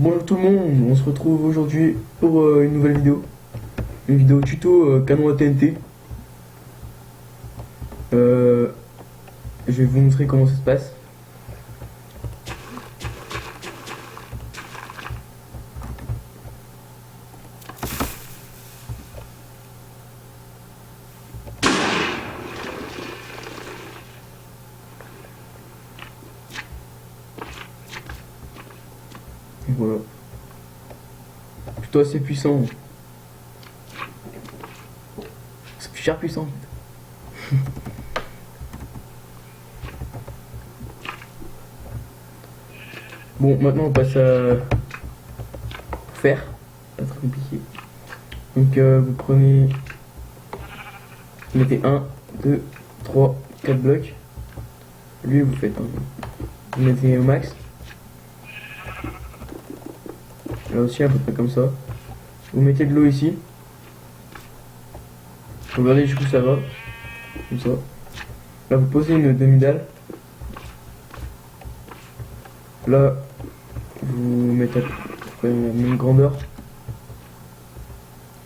Bonjour tout le monde, on se retrouve aujourd'hui pour une nouvelle vidéo. Une vidéo tuto canon à TNT. Je vais vous montrer comment ça se passe. Voilà. Plutôt assez puissant. C'est super puissant. Bon, maintenant on passe à faire. Pas très compliqué. Donc vous prenez. Vous mettez 1, 2, 3, 4 blocs. Lui vous faites vous mettez au max. Là aussi à peu près comme ça. Vous mettez de l'eau ici. Regardez jusqu'où ça va. Comme ça. Là vous posez une demi-dalle. Là vous mettez à peu près la même grandeur.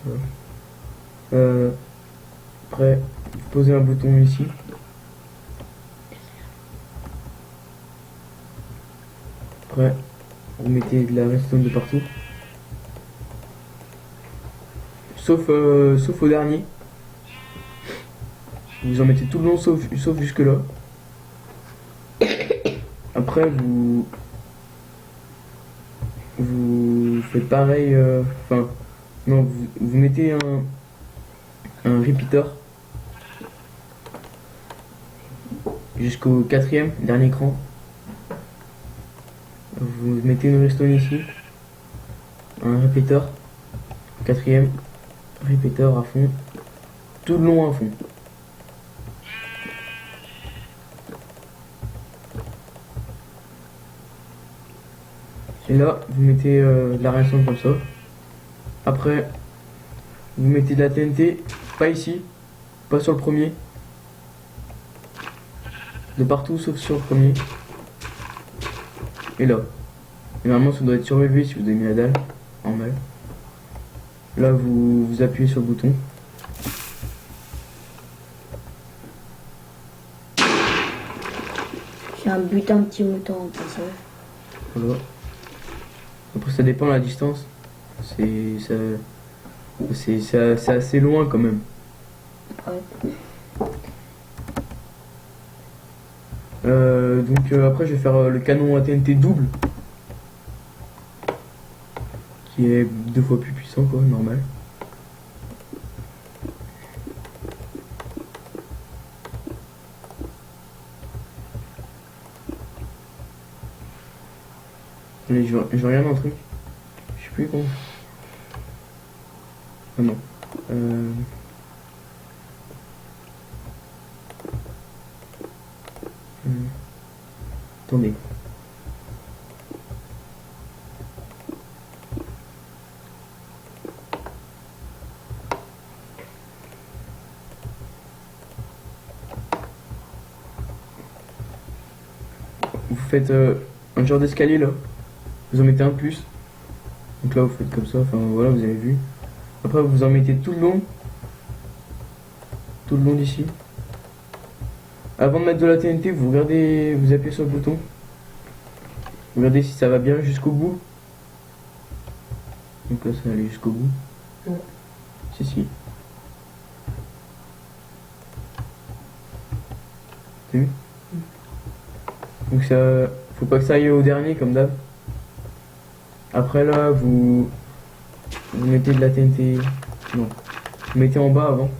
Voilà. Après vous posez un bouton ici. Après vous mettez de la redstone de partout. Sauf au dernier. Vous en mettez tout le long sauf jusque là. Après vous faites pareil. Enfin non, vous mettez un repeater jusqu'au quatrième dernier cran. Vous mettez une redstone ici, un répéteur, quatrième répéteur à fond, tout le long à fond. Et là, vous mettez de la redstone comme ça. Après, vous mettez de la TNT, pas ici, pas sur le premier, de partout sauf sur le premier. Et là. Et normalement ça doit être surlevé si vous avez mis la dalle. Normal. Là vous appuyez sur le bouton. J'ai un butin petit mouton en passage. Voilà. Après ça dépend de la distance. C'est assez loin quand même. Ouais. Donc après je vais faire le canon à TNT double. Qui est 2 fois plus puissant quoi, normal. Allez, je regarde un truc. Je sais plus comment. Ah non. Attendez. Vous faites un genre d'escalier là. Vous en mettez un de plus. Donc là vous faites comme ça. Enfin voilà, vous avez vu. Après vous en mettez tout le long. Tout le long d'ici. Avant de mettre de la TNT, vous regardez, vous appuyez sur le bouton. Vous regardez si ça va bien jusqu'au bout. Donc là ça va aller jusqu'au bout. Ouais. Si. T'as vu? Donc ça, faut pas que ça aille au dernier comme d'hab. Après là, vous mettez de la TNT. Non, vous mettez en bas avant.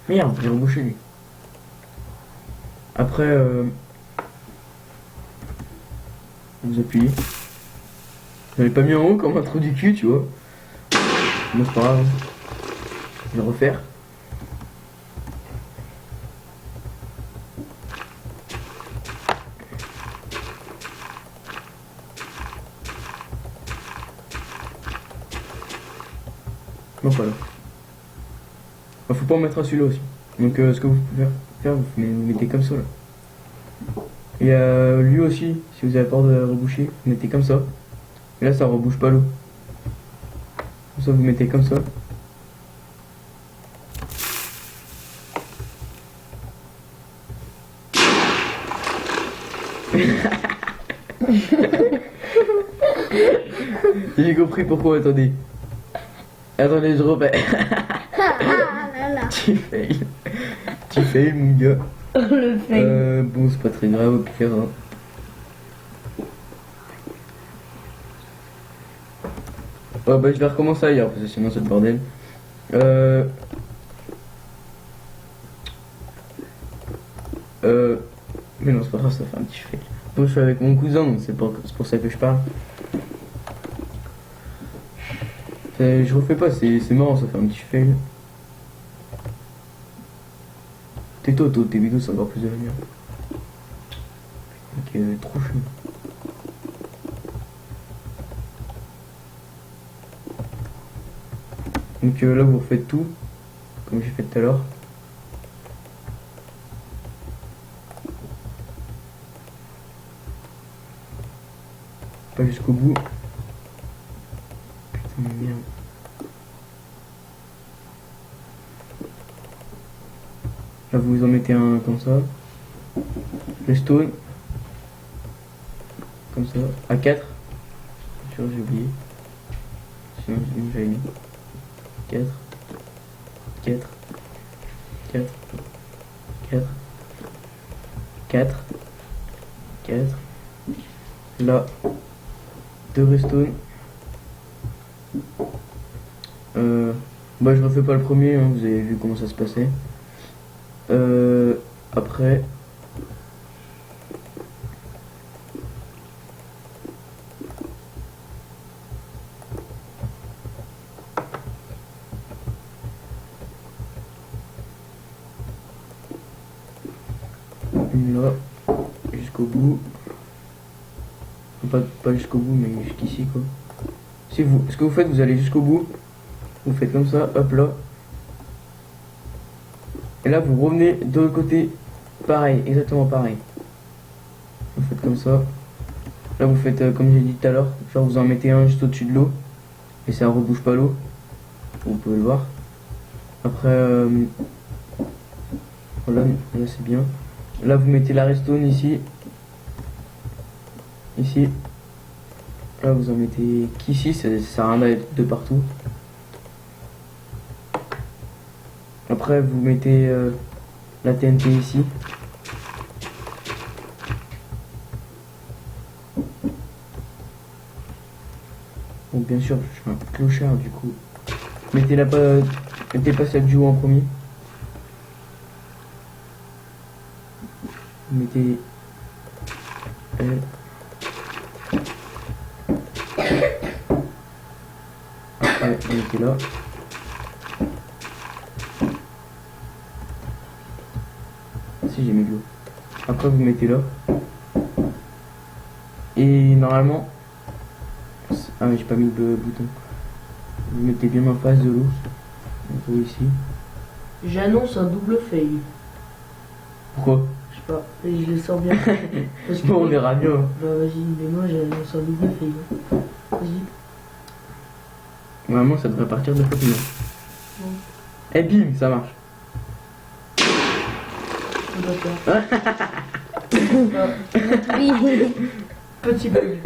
Merde, j'ai rebouché lui. Après, vous appuyez. Je l'avais pas mis en haut comme un trou du cul, tu vois. Bon, c'est pas grave. Je vais refaire. Non, voilà. Faut pas en mettre un celui-là aussi. Donc ce que vous pouvez faire, vous mettez comme ça là. Et lui aussi, si vous avez peur de reboucher, vous mettez comme ça. Et là, ça rebouche pas l'eau. Comme ça, vous mettez comme ça. J'ai compris pourquoi, attendez. Attendez, je refais. Ah là là. Tu fail. Tu fail, mon gars. Le fait. Bon, c'est pas très grave au pire. Hein. Oh, bah, je vais recommencer ailleurs parce que sinon c'est le bordel. Mais non, c'est pas grave, ça fait un petit fail. Bon, je suis avec mon cousin, donc c'est pour ça que je parle. Je refais pas, c'est marrant, ça fait un petit fail. Tais-toi, tes vidéos, c'est encore plus de la merde. Ok, trop chaud. Donc là, vous refaites tout, comme j'ai fait tout à l'heure. Pas jusqu'au bout. Putain de merde. Là, vous en mettez un comme ça. Le stone. Comme ça. À 4. J'ai oublié. Sinon, j'avais mis. 4. 4. 4. 4. 4. 4. Là. 2 redstone. Bah je refais pas le premier, hein, vous avez vu comment ça se passait. Après. Une là, jusqu'au bout. Pas jusqu'au bout, mais jusqu'ici quoi. Si vous, ce que vous faites, vous allez jusqu'au bout. Vous faites comme ça, hop là. Et là, vous revenez de l'autre côté. Pareil, exactement pareil. Vous faites comme ça. Là, vous faites comme j'ai dit tout à l'heure. Genre, vous en mettez un juste au-dessus de l'eau. Et ça rebouche pas l'eau. Vous pouvez le voir. Après, voilà, là c'est bien. Là, vous mettez la redstone ici. Ici. Là, vous en mettez qu'ici, ça sert à rien d'être de partout. Après, vous mettez la TNT ici. Bon, bien sûr, je suis un clochard du coup. Mettez pas celle du haut en premier. Mettez elle. Après, vous mettez là. Si j'ai mis de l'eau. Après vous mettez là. Et normalement. Ah mais j'ai pas mis le bouton. Vous mettez bien en face de l'eau. Donc ici. J'annonce un double fail. Pourquoi? Je sais pas, et je le sens bien. Parce que Bon, on verra bien. Bah vas-y, mais moi j'annonce un double fail. Vas-y. Normalement ça devrait partir de côté. Et bim, ça marche. D'accord. Oui. Petit bug.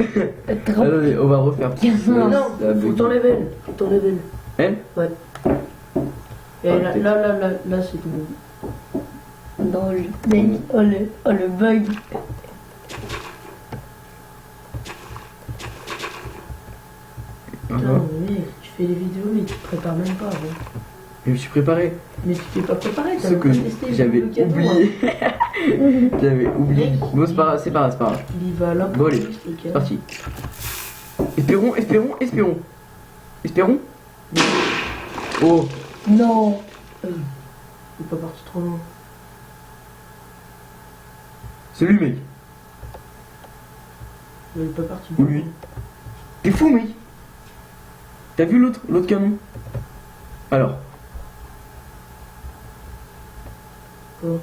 Trop. Allez, on va refaire. Non. Non, faut t'enlever elle. Faut t'enlever elle. Elle? Ouais. Et Ah, là c'est tout bon. Dans le délit. Oh le bug. Putain, mais mec, tu fais des vidéos mais tu te prépares même pas avant. Je me suis préparé. Mais tu t'es pas préparé, t'as Ce même que pas testé j'avais le cadeau, oublié. J'avais oublié. Mec, Bon, c'est pas grave, c'est pas grave, c'est pas grave. hein. Il va là Bon, allez, le c'est cadeau. parti. Espérons. Espérons. Oh, Non. Il est pas parti trop loin. c'est lui, mec. Il est pas parti. Ou lui. T'es fou, mec. T'as vu l'autre canon? Alors. Quoi?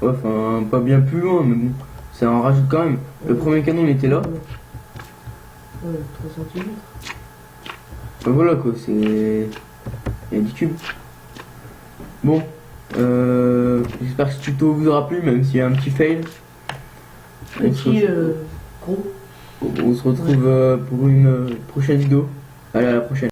Ouais, enfin, pas bien plus loin, mais bon. Ça en rajoute quand même. Le premier canon il était là. Ouais, 3 cm. Ben voilà quoi, c'est. Il y a 10 cubes. Bon. J'espère que ce tuto vous aura plu, même s'il y a un petit fail. Petit gros. On se retrouve pour une prochaine vidéo. Allez, à la prochaine.